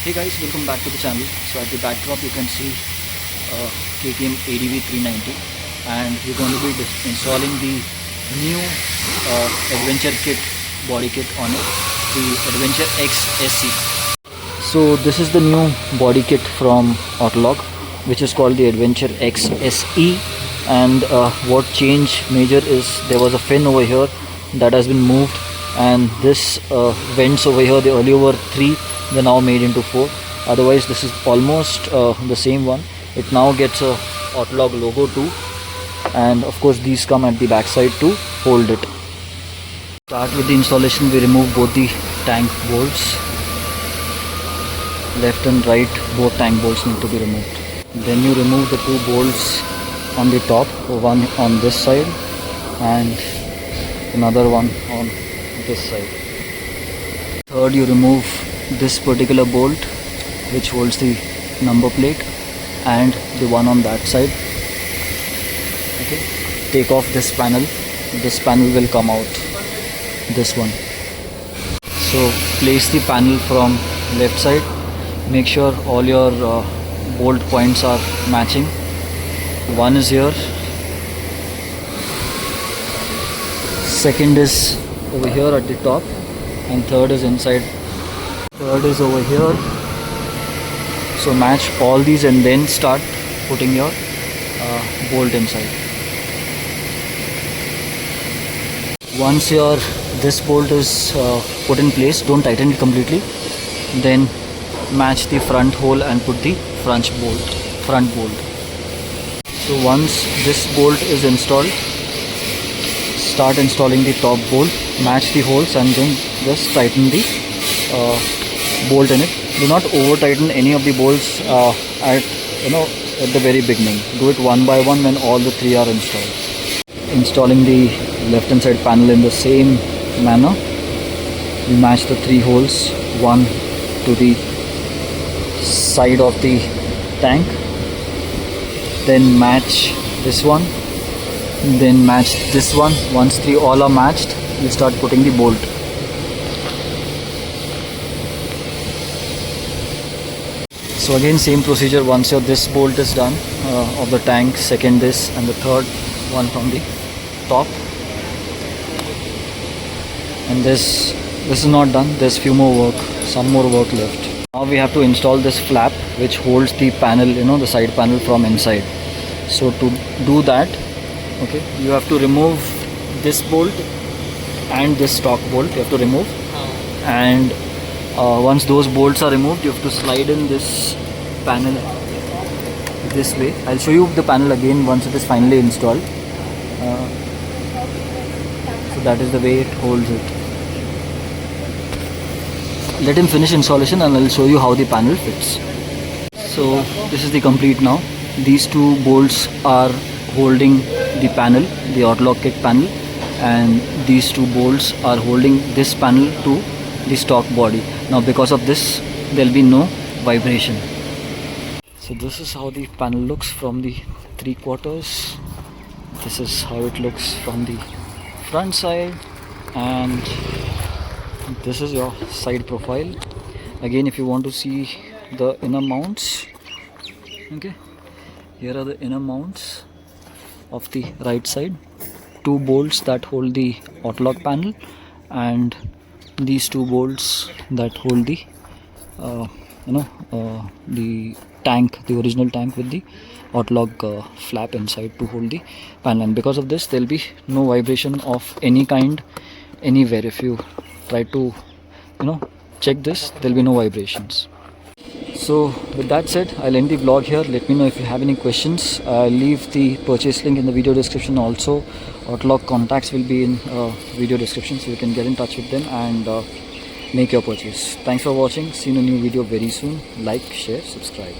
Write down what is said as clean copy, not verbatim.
Hey guys, welcome back to the channel. So at the backdrop you can see KTM ADV 390 and we're going to be installing the new adventure kit body kit on it, the Adventure X SE. So this is the new body kit from Autologue, which is called the Adventure X SE, and what change major is there was a fin over here that has been moved, and this vents over here, the earlier were 3, they're now made into 4. Otherwise this is almost the same one. It now gets a Autologue logo too, and of course these come at the back side to hold it. Start with the installation. We remove both the tank bolts, left and right, both tank bolts need to be removed. Then you remove the 2 bolts on the top, one on this side and another one on this side. Third, you remove this particular bolt which holds the number plate and the one on that side. Okay, take off this panel. This panel will come out, this one. So place the panel from left side. Make sure all your bolt points are matching. One is here, second is over here at the top, and third is inside. Third is over here. So match all these and then start putting your bolt inside. Once this bolt is put in place, don't tighten it completely. Then match the front hole and put the front bolt. So once this bolt is installed, start installing the top bolt, match the holes and then just tighten the bolt in it. Do not over tighten any of the bolts at the very beginning. Do it one by one when all the 3 are installed. Installing the left hand side panel in the same manner. You match the 3 holes, one to the side of the tank, then match this one, then match this one. Once 3 all are matched, you start putting the bolt. So again same procedure. Once this bolt is done of the tank, second this, and the third one from the top. And this is not done. There's some more work left. Now we have to install this flap which holds the panel, the side panel from inside. So to do that, okay, you have to remove this bolt and this stock bolt. You have to remove, and once those bolts are removed, you have to slide in this panel this way. I'll show you the panel again once it is finally installed. So that is the way it holds it. Let him finish installation and I'll show you how the panel fits. So this is the complete now. These 2 bolts are holding the panel, the Autologue kit panel, and these 2 bolts are holding this panel to the stock body. Now because of this, there will be no vibration. So this is how the panel looks from the 3/4. This is how it looks from the front side, and this is your side profile. Again, if you want to see the inner mounts, okay, here are the inner mounts of the right side. 2 bolts that hold the Autologue panel, and these 2 bolts that hold the the tank, the original tank with the Autologue flap inside to hold the panel. And because of this, there will be no vibration of any kind anywhere. If you try to check this, there will be no vibrations. So with that said, I'll end the vlog here. Let me know if you have any questions. I'll leave the purchase link in the video description. Also Autologue contacts will be in video description, so you can get in touch with them and make your purchase. Thanks for watching. See you in a new video very soon. Like, share, subscribe.